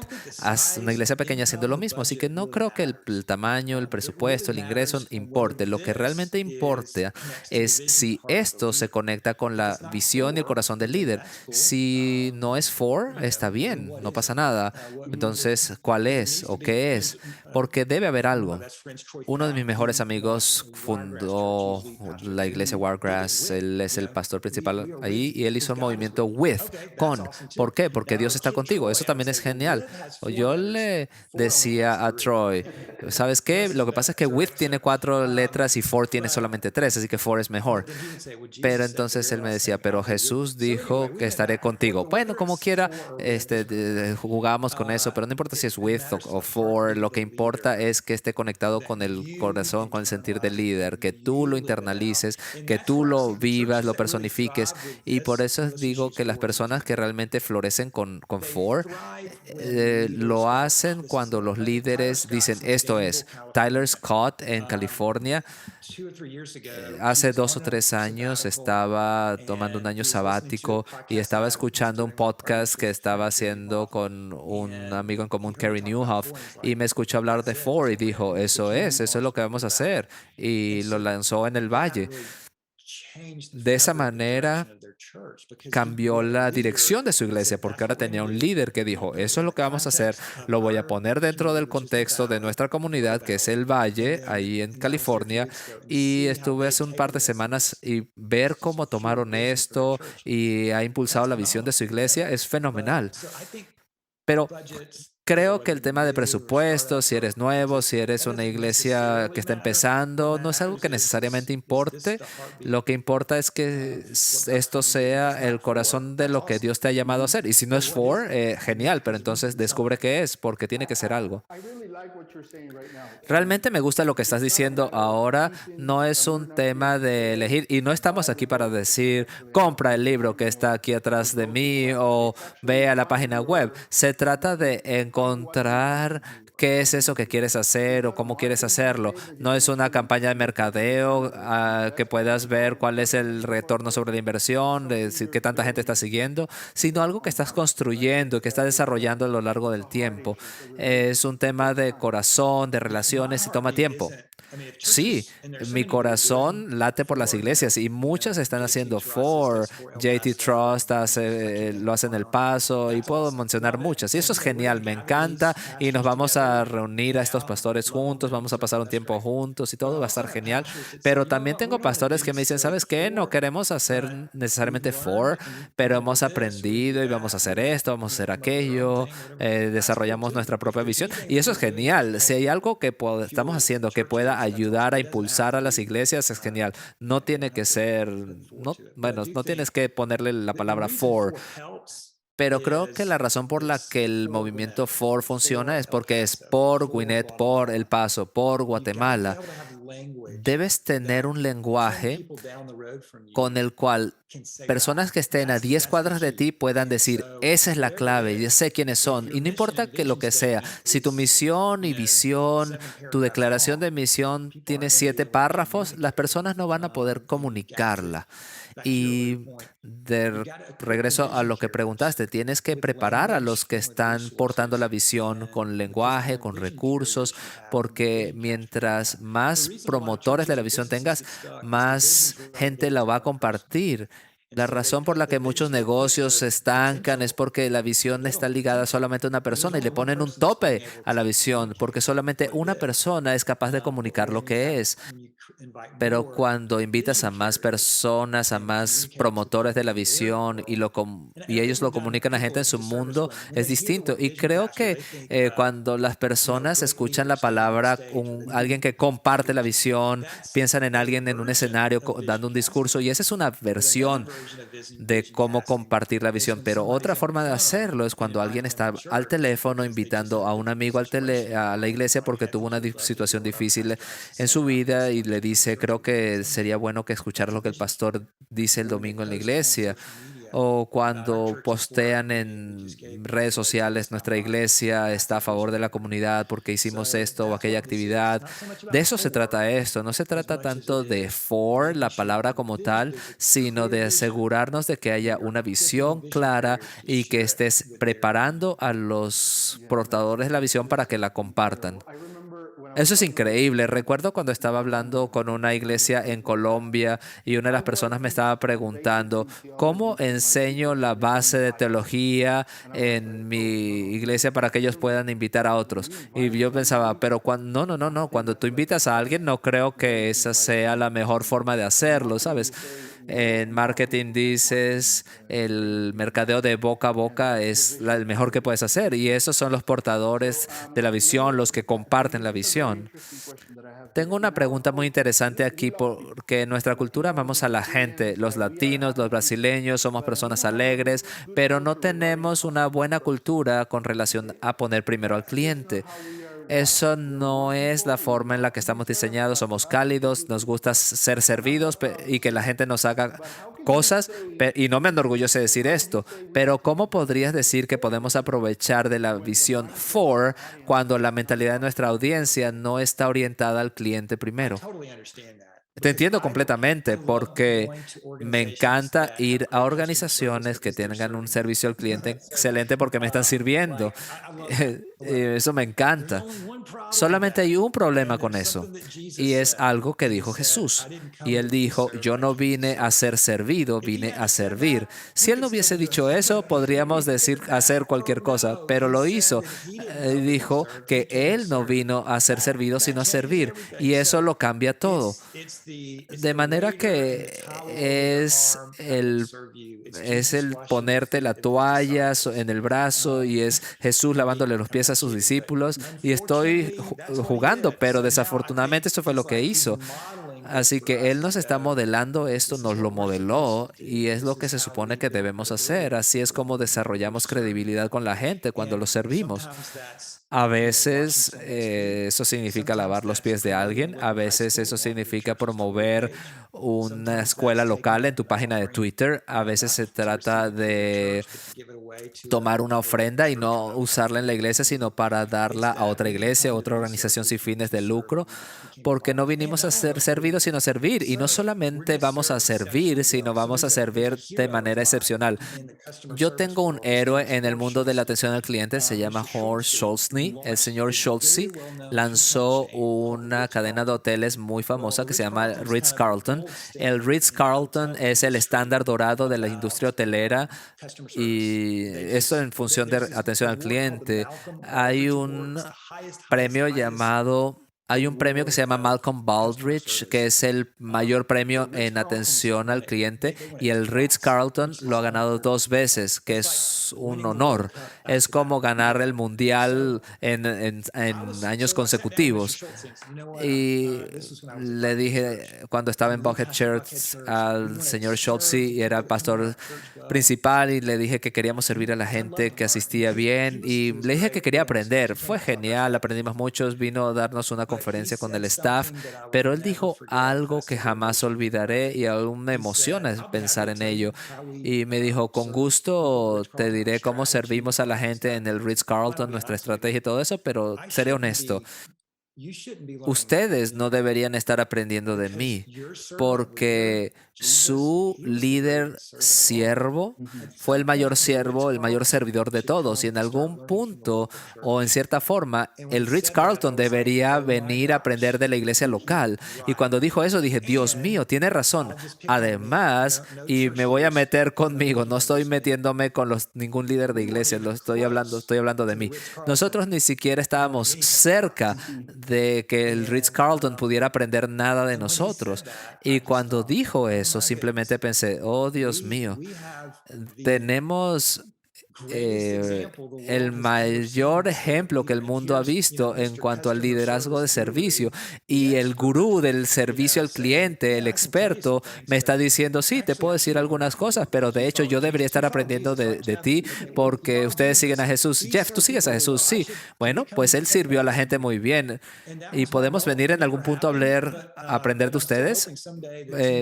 A: una iglesia pequeña haciendo lo mismo. Así que no creo que el tamaño, el presupuesto, el ingreso importe. Lo que realmente importa es si esto se conecta con la visión y el corazón del líder. Si no es For, está bien, no pasa nada. Entonces, ¿cuál es o qué es? Porque debe haber algo. Uno de mis mejores amigos fundó la iglesia Wiregrass. Él es el pastor principal ahí y él hizo el movimiento con. ¿Por qué? Porque Dios está contigo. Eso también es genial. Yo le decía a Troy, ¿sabes qué? Lo que pasa es que with tiene 4 letras y for tiene solamente 3, así que for es mejor. Pero entonces él me decía, pero Jesús dijo que estaré contigo. Bueno, como quiera, jugamos con eso, pero no importa si es with o for, lo que importa es que esté conectado con el corazón, con el sentir del líder, que tú lo internalices, que tú lo vivas, lo personifiques. Y por eso digo que las personas que realmente florecen con for, lo hacen cuando los líderes dicen, esto es. Tyler Scott en California hace 2 o 3 años estaba tomando un año sabático y estaba escuchando un podcast que estaba haciendo con un amigo en común, Kerry Newhoff, y me escuchó hablar de Ford y dijo, eso es lo que vamos a hacer. Y lo lanzó en el Valle. De esa manera cambió la dirección de su iglesia porque ahora tenía un líder que dijo, eso es lo que vamos a hacer, lo voy a poner dentro del contexto de nuestra comunidad, que es el Valle, ahí en California, y estuve hace un par de semanas y ver cómo tomaron esto y ha impulsado la visión de su iglesia es fenomenal. Pero Creo que el tema de presupuesto, si eres nuevo, si eres una iglesia que está empezando, no es algo que necesariamente importe. Lo que importa es que esto sea el corazón de lo que Dios te ha llamado a hacer. Y si no es for, genial, pero entonces descubre qué es, porque tiene que ser algo. Realmente me gusta lo que estás diciendo ahora. No es un tema de elegir y no estamos aquí para decir, compra el libro que está aquí atrás de mí o ve a la página web. Se trata de encontrar qué es eso que quieres hacer o cómo quieres hacerlo. No es una campaña de mercadeo que puedas ver cuál es el retorno sobre la inversión, de decir qué tanta gente está siguiendo, sino algo que estás construyendo, que estás desarrollando a lo largo del tiempo. Es un tema de corazón, de relaciones y toma tiempo. Sí, mi corazón late por las iglesias y muchas están haciendo For, JT Trust lo hace en El Paso y puedo mencionar muchas. Y eso es genial, me encanta y nos vamos a reunir a estos pastores juntos, vamos a pasar un tiempo juntos y todo va a estar genial. Pero también tengo pastores que me dicen, ¿sabes qué? No queremos hacer necesariamente For, pero hemos aprendido y vamos a hacer esto, vamos a hacer aquello, desarrollamos nuestra propia visión y eso es genial. Si hay algo que estamos haciendo que pueda ayudar a impulsar a las iglesias, es genial. No tiene que ser, no, bueno, no tienes que ponerle la palabra for, pero creo que la razón por la que el movimiento for funciona es porque es por Gwinnett, por El Paso, por Guatemala. Debes tener un lenguaje con el cual personas que estén a 10 cuadras de ti puedan decir, esa es la clave, yo sé quiénes son, y no importa que lo que sea, si tu misión y visión, tu declaración de misión tiene 7 párrafos, las personas no van a poder comunicarla. Y regreso a lo que preguntaste, tienes que preparar a los que están portando la visión con lenguaje, con recursos, porque mientras más promotores de la visión tengas, más gente la va a compartir. La razón por la que muchos negocios se estancan es porque la visión está ligada solamente a una persona y le ponen un tope a la visión, porque solamente una persona es capaz de comunicar lo que es. Pero cuando invitas a más personas, a más promotores de la visión y ellos lo comunican a gente en su mundo, es distinto. Y creo que cuando las personas escuchan la palabra, alguien que comparte la visión, piensan en alguien en un escenario dando un discurso, y esa es una versión de cómo compartir la visión. Pero otra forma de hacerlo es cuando alguien está al teléfono invitando a un amigo a la iglesia porque tuvo una situación difícil en su vida y le dice, creo que sería bueno que escuchara lo que el pastor dice el domingo en la iglesia. O cuando postean en redes sociales, nuestra iglesia está a favor de la comunidad porque hicimos esto o aquella actividad. De eso se trata esto. No se trata tanto de for, la palabra como tal, sino de asegurarnos de que haya una visión clara y que estés preparando a los portadores de la visión para que la compartan. Eso es increíble. Recuerdo cuando estaba hablando con una iglesia en Colombia y una de las personas me estaba preguntando, ¿cómo enseño la base de teología en mi iglesia para que ellos puedan invitar a otros? Y yo pensaba, pero no, no, no, no. Cuando tú invitas a alguien, no creo que esa sea la mejor forma de hacerlo, ¿sabes? En marketing dices, el mercadeo de boca a boca es el mejor que puedes hacer y esos son los portadores de la visión, los que comparten la visión. Tengo una pregunta muy interesante aquí porque en nuestra cultura amamos a la gente, los latinos, los brasileños, somos personas alegres, pero no tenemos una buena cultura con relación a poner primero al cliente. Eso no es la forma en la que estamos diseñados. Somos cálidos, nos gusta ser servidos y que la gente nos haga cosas. Y no me enorgullece decir esto, pero ¿cómo podrías decir que podemos aprovechar de la visión for cuando la mentalidad de nuestra audiencia no está orientada al cliente primero? Te entiendo completamente porque me encanta ir a organizaciones que tengan un servicio al cliente excelente porque me están sirviendo. Eso me encanta. Solamente hay un problema con eso y es algo que dijo Jesús. Y él dijo, yo no vine a ser servido, vine a servir. Si él no hubiese dicho eso, podríamos decir hacer cualquier cosa, pero lo hizo. Dijo que él no vino a ser servido, sino a servir. Y eso lo cambia todo. De manera que es el ponerte la toalla en el brazo y es Jesús lavándole los pies a sus discípulos y estoy jugando, pero desafortunadamente esto fue lo que hizo. Así que Él nos está modelando esto, nos lo modeló y es lo que se supone que debemos hacer. Así es como desarrollamos credibilidad con la gente cuando los servimos. A veces eso significa lavar los pies de alguien, a veces eso significa promover una escuela local en tu página de Twitter, a veces se trata de tomar una ofrenda y no usarla en la iglesia, sino para darla a otra iglesia, otra organización sin fines de lucro, porque no vinimos a ser servidos, sino a servir. Y no solamente vamos a servir, sino vamos a servir de manera excepcional. Yo tengo un héroe en el mundo de la atención al cliente, se llama Horst Schulze. El señor Schulze lanzó una cadena de hoteles muy famosa que se llama Ritz-Carlton. El Ritz-Carlton es el estándar dorado de la industria hotelera y esto en función de atención al cliente. Hay un hay un premio que se llama Malcolm Baldrige, que es el mayor premio en atención al cliente, y el Ritz-Carlton lo ha ganado 2 veces, que es un honor. Es como ganar el mundial en años consecutivos. Y le dije cuando estaba en Buckhead Church al señor Schultz, y era el pastor principal, y le dije que queríamos servir a la gente que asistía bien, y le dije que quería aprender. Fue genial, aprendimos mucho, vino a darnos una conferencia con el staff, pero él dijo algo que jamás olvidaré y aún me emociona pensar en ello. Y me dijo, con gusto te diré cómo servimos a la gente en el Ritz-Carlton, nuestra estrategia y todo eso, pero seré honesto. Ustedes no deberían estar aprendiendo de mí, porque su líder siervo fue el mayor siervo, el mayor servidor de todos. Y en algún punto o en cierta forma, el Ritz-Carlton debería venir a aprender de la iglesia local. Y cuando dijo eso, dije, Dios mío, tiene razón. Además, y me voy a meter conmigo, no estoy metiéndome con ningún líder de iglesia, estoy hablando de mí. Nosotros ni siquiera estábamos cerca de que el Ritz-Carlton pudiera aprender nada de nosotros. Y cuando dijo eso, simplemente pensé, oh Dios mío, tenemos el mayor ejemplo que el mundo ha visto en cuanto al liderazgo de servicio, y el gurú del servicio al cliente, el experto, me está diciendo, sí, te puedo decir algunas cosas, pero de hecho yo debería estar aprendiendo de ti porque ustedes siguen a Jesús. Jeff, ¿tú sigues a Jesús? Sí. Bueno, pues él sirvió a la gente muy bien y podemos venir en algún punto a aprender de ustedes.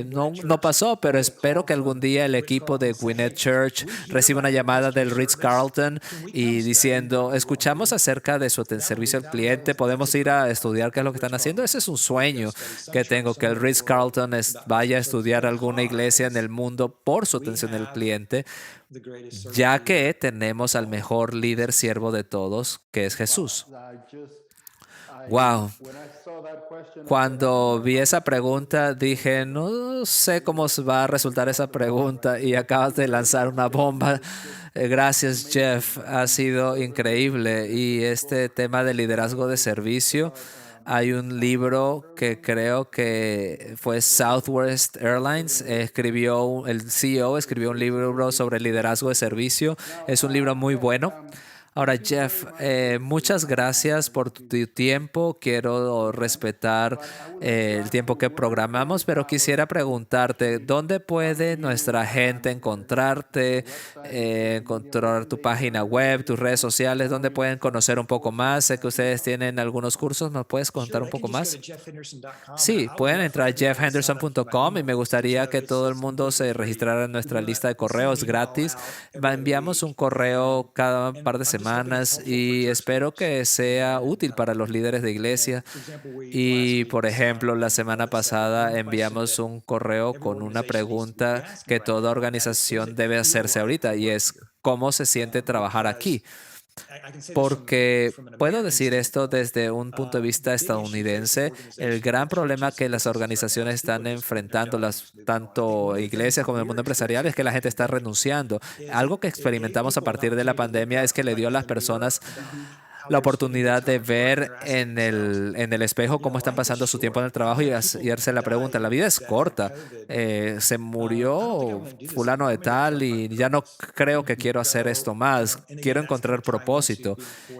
A: No pasó, pero espero que algún día el equipo de Gwinnett Church reciba una llamada del Ritz-Carlton y diciendo, escuchamos acerca de su servicio al cliente, podemos ir a estudiar qué es lo que están haciendo. Ese es un sueño que tengo, que el Ritz-Carlton vaya a estudiar alguna iglesia en el mundo por su atención al cliente, ya que tenemos al mejor líder siervo de todos, que es Jesús. Wow. Cuando vi esa pregunta, dije, no sé cómo va a resultar esa pregunta, y acabas de lanzar una bomba. Gracias, Jeff. Ha sido increíble. Y este tema de liderazgo de servicio, hay un libro que creo que fue Southwest Airlines, el CEO escribió un libro sobre liderazgo de servicio. Es un libro muy bueno. Ahora, Jeff, muchas gracias por tu tiempo. Quiero respetar el tiempo que programamos, pero quisiera preguntarte, ¿dónde puede nuestra gente encontrarte, encontrar tu página web, tus redes sociales? ¿Dónde pueden conocer un poco más? Sé que ustedes tienen algunos cursos. ¿Nos puedes contar un poco más? Sí, pueden entrar a jeffhenderson.com y me gustaría que todo el mundo se registrara en nuestra lista de correos gratis. Enviamos un correo cada par de semanas y espero que sea útil para los líderes de iglesia. Y, por ejemplo, la semana pasada enviamos un correo con una pregunta que toda organización debe hacerse ahorita, y es, ¿cómo se siente trabajar aquí? Porque puedo decir esto desde un punto de vista estadounidense, el gran problema que las organizaciones están enfrentando, tanto iglesias como el mundo empresarial, es que la gente está renunciando. Algo que experimentamos a partir de la pandemia es que le dio a las personas la oportunidad de ver en el espejo cómo están pasando su tiempo en el trabajo y hacerse la pregunta, la vida es corta, se murió fulano de tal y ya no creo que quiero hacer esto más, quiero encontrar propósito.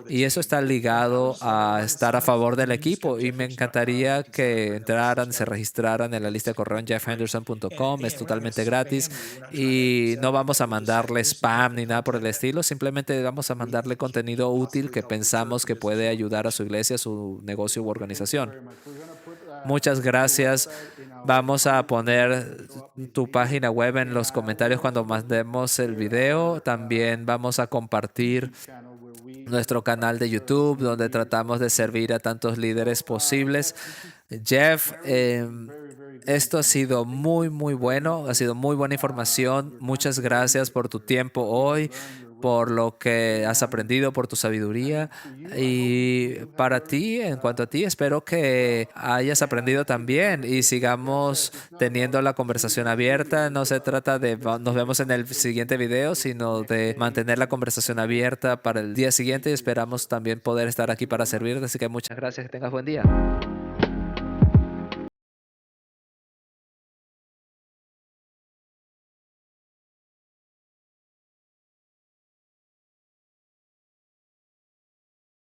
A: Y eso está ligado a estar a favor del equipo y me encantaría que entraran, se registraran en la lista de correo en jeffhenderson.com, es totalmente gratis y no vamos a mandarle spam ni nada por el estilo, simplemente vamos a mandarle contenido útil que pensamos que puede ayudar a su iglesia, a su negocio u organización. Muchas gracias. Vamos a poner tu página web en los comentarios cuando mandemos el video. También vamos a compartir nuestro canal de YouTube, donde tratamos de servir a tantos líderes posibles. Jeff, esto ha sido muy, muy bueno, ha sido muy buena información. Muchas gracias por tu tiempo hoy, por lo que has aprendido, por tu sabiduría. Y para ti, en cuanto a ti, espero que hayas aprendido también y sigamos teniendo la conversación abierta. No se trata de nos vemos en el siguiente video, sino de mantener la conversación abierta para el día siguiente y esperamos también poder estar aquí para servirte. Así que muchas gracias, que tengas buen día.